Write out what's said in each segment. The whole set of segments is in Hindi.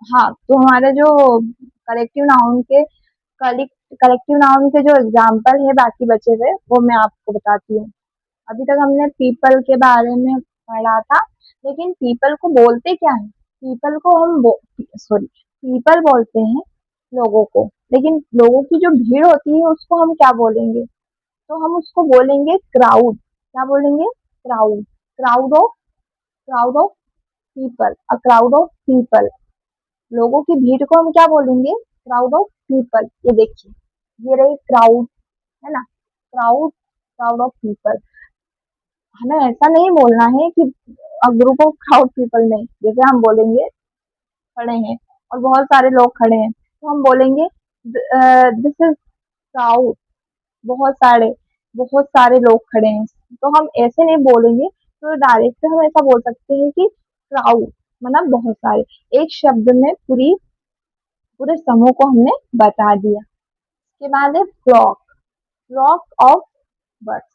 हाँ, तो हमारे जो कलेक्टिव नाउन के कलेक्टिव नाउन के जो एग्जाम्पल है बाकी बचे हुए, वो मैं आपको बताती हूँ। अभी तक हमने पीपल के बारे में पढ़ा था, लेकिन पीपल को बोलते क्या है? पीपल को सॉरी, पीपल बोलते हैं लोगों को, लेकिन लोगों की जो भीड़ होती है उसको हम क्या बोलेंगे? तो हम उसको बोलेंगे क्राउड। क्या बोलेंगे? Crowd. Crowd of crowd of people, a crowd of people. लोगों की भीड़ को हम क्या बोलेंगे? Crowd of people. ये देखिए, ये रही क्राउड, है ना? Crowd, crowd of people. हमें ऐसा नहीं बोलना है कि ग्रुप ऑफ क्राउड पीपल नहीं, जैसे हम बोलेंगे खड़े हैं और बहुत सारे लोग खड़े हैं, तो हम बोलेंगे दिस इज क्राउड, बहुत सारे बहुत सारे लोग खड़े हैं। तो हम ऐसे नहीं बोलेंगे, तो डायरेक्ट हम ऐसा बोल सकते हैं कि क्राउड मतलब बहुत सारे। एक शब्द में पूरे समूह को हमने बता दिया। उसके बाद है फ्लॉक। Flock of birds.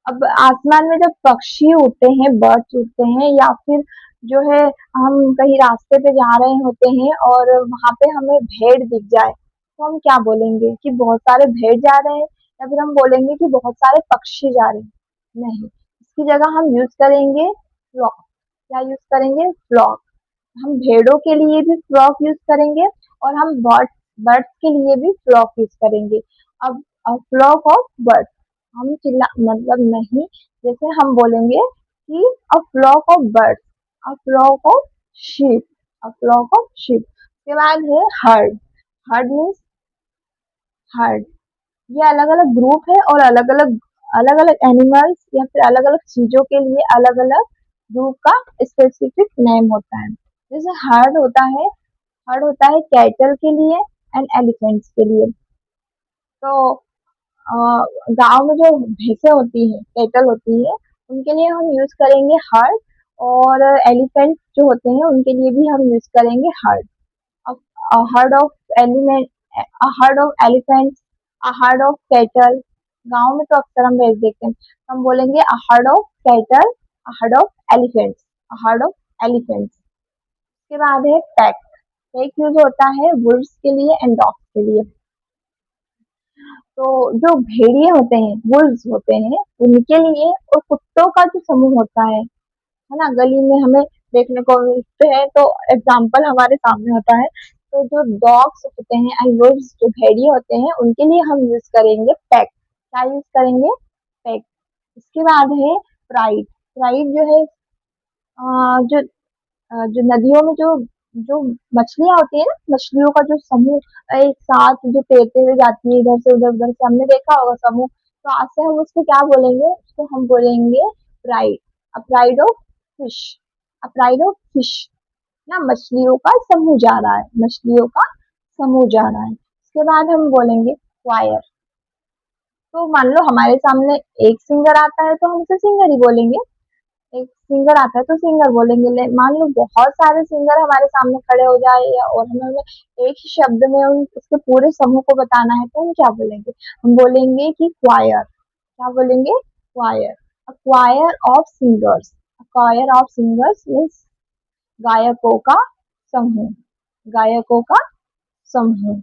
अब आसमान में जब पक्षी उड़ते हैं, बर्ड्स उड़ते हैं, या फिर जो है हम कहीं रास्ते पे जा रहे होते हैं और वहां पे हमें भेड़ दिख जाए, तो हम क्या बोलेंगे? कि बहुत सारे भेड़ जा रहे हैं, या फिर हम बोलेंगे कि बहुत सारे पक्षी जा रहे हैं? नहीं, इसकी जगह हम यूज करेंगे फ्लॉक। क्या यूज करेंगे? फ्लॉक। हम भेड़ों के लिए भी फ्लॉक यूज करेंगे, और हम बर्ड्स के लिए भी फ्लॉक यूज करेंगे। अब फ्लॉक ऑफ बर्ड्स, हम चिल्ला मतलब नहीं, जैसे हम बोलेंगे कि a flock of birds, a flock of sheep, a flock of sheep. उसके बाद है हर्ड। Heard means heard. ये अलग अलग ग्रुप है, और अलग अलग एनिमल्स या फिर अलग अलग चीजों के लिए अलग अलग ग्रुप का स्पेसिफिक नेम होता है। जैसे हर्ड होता है कैटल के लिए एंड एलिफेंट्स के लिए। तो गांव में जो भैंसे होती है, कैटल होती है, उनके लिए हम यूज करेंगे हर्ड, और एलिफेंट जो होते हैं उनके लिए भी हम यूज करेंगे heard. Heard of element, heard of elephant, heard of cattle. गांव में तो अक्सर हम भेज देखते हैं, हम बोलेंगे heard of cattle, heard of elephants, heard of elephants. उसके बाद है पैक। पैक यूज होता है वुल्व्स के लिए एंड डॉग्स के लिए। तो जो भेड़िए होते हैं, वुल्व्स होते हैं, उनके लिए, और कुत्तों का जो समूह होता है ना, गली में हमें देखने को मिलते हैं, तो एग्जाम्पल हमारे सामने होता है। तो जो डॉग्स होते हैं एंड वुल्व्स, जो भेड़िए होते हैं, उनके लिए हम यूज करेंगे पैक। क्या यूज करेंगे? पैक। इसके बाद है प्राइड। प्राइड जो है जो जो नदियों में जो मछलियां होती है ना, मछलियों का जो समूह एक साथ जो तैरते हुए जाती है इधर से उधर, उधर से, हमने देखा होगा समूह। तो आज से हम उसको क्या बोलेंगे? उसको हम बोलेंगे pride. A pride of fish, a pride of fish. ना, मछलियों का समूह जा रहा है, मछलियों का समूह जा रहा है। उसके बाद हम बोलेंगे क्वायर। तो मान लो हमारे सामने एक सिंगर आता है, तो हम उसे सिंगर ही बोलेंगे। एक सिंगर आता है तो सिंगर बोलेंगे। मान लो बहुत सारे सिंगर हमारे सामने खड़े हो जाए, और हमें हमें एक ही शब्द में उसके पूरे समूह को बताना है, तो हम क्या बोलेंगे? हम बोलेंगे कि क्वायर। क्या बोलेंगे? Choir. A choir of singers. A choir of singers means गायकों का समूह, गायकों का समूह।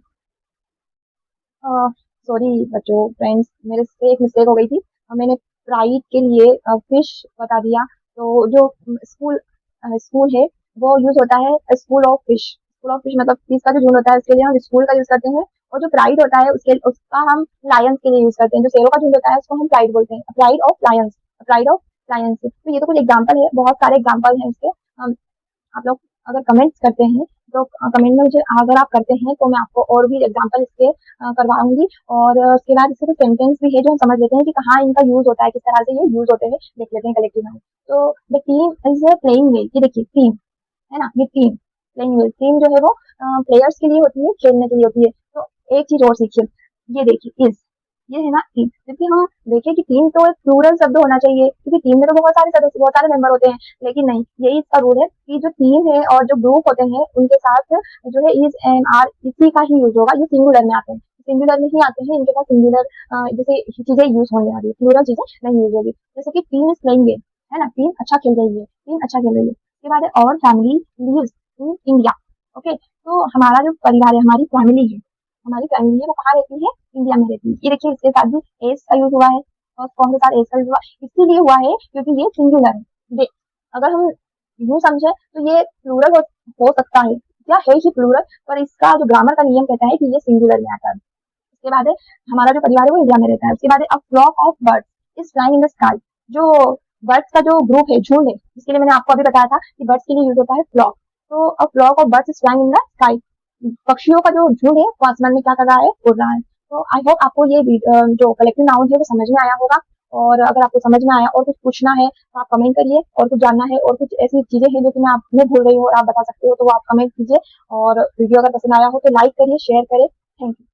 सॉरी बच्चों, फ्रेंड्स, मेरे से एक मिस्टेक हो गई थी। मैंने प्राइड के लिए फिश बता दिया। तो जो स्कूल स्कूल है, वो यूज होता है school of fish. School of fish मतलब फिश का जो झुंड होता है, उसके लिए हम स्कूल का यूज करते हैं। और जो प्राइड होता है, उसका हम लायंस के लिए यूज करते हैं। जो शेरों का झुंड होता है, उसको हम प्राइड बोलते हैं, pride of Lions, pride of Lions. तो ये तो कुछ एग्जाम्पल है, बहुत सारे एग्जाम्पल हैं इसके। आप लोग अगर कमेंट्स करते हैं, तो कमेंट में मुझे अगर आप करते हैं, तो मैं आपको और भी एग्जांपल इसके करवाऊंगी। और उसके बाद इसके कुछ सेंटेंस भी है जो हम समझ लेते हैं कि कहाँ इनका यूज होता है, किस तरह से ये यूज होते हैं, देख लेते हैं कलेक्टिव नाउन। तो the team is playing well. ये देखिए टीम, है ना, ये टीम प्लेइंग वेल। टीम जो है वो प्लेयर्स के लिए होती है, खेलने के लिए होती है। तो एक चीज और सीखिए, ये देखिए इज, ये है ना टीम। क्योंकि हम देखें कि टीम तो एक प्लूरल शब्द होना चाहिए, क्योंकि टीम में तो बहुत सारे सदस्य, बहुत सारे मेंबर होते हैं। लेकिन नहीं, यही इसका रूल है कि जो टीम है और जो ग्रुप होते हैं, उनके साथ जो है इज एंड आर, इसी का ही यूज होगा। ये सिंगुलर में आते हैं, सिंगुलर में ही आते हैं, इनके पास सिंगुलर जैसे चीजें यूज होने वाली है, प्लूरल चीजें नहीं यूज होगी। जैसे कि टीम इज प्लेइंग, है ना, टीम अच्छा खेल रही है, टीम अच्छा खेल रही है। उसके बाद है और family leaves. In India. Okay, तो हमारा जो परिवार है, हमारी फैमिली है वो कहाँ रहती है? इंडिया में रहती है। ये देखिए इसके साथ भी एस का यूज हुआ है, फर्स्ट फॉर्म के साथ एस का यूज हुआ, इसीलिए हुआ है क्योंकि ये सिंगुलर है। अगर हम यूं समझे तो ये प्लूरल हो सकता है, या है ही प्लूरल, पर इसका जो ग्रामर का नियम कहता है कि ये सिंगुलर में आता है। उसके बाद है हमारा जो परिवार है वो इंडिया में रहता है। उसके बाद है a flock of birds is flying in the sky. जो बर्ड्स का जो ग्रुप है, झुंड है, जिसके लिए मैंने आपको अभी बताया था कि बर्ड्स के लिए यूज होता है फ्लॉक। तो a flock of birds is flying in the sky, पक्षियों का जो झुंड है वो आसमान में क्या कर रहा है? उड़ रहा है। तो आई होप आपको ये जो कलेक्टिव नाउन है वो समझ में आया होगा। और अगर आपको समझ में आया और कुछ पूछना है तो आप कमेंट करिए, और कुछ जानना है और कुछ ऐसी चीजें हैं जो कि मैं आपने भूल गई हूँ और आप बता सकते हो तो वो आप कमेंट कीजिए। और वीडियो अगर पसंद आया हो तो लाइक करिए, शेयर करें। Thank you.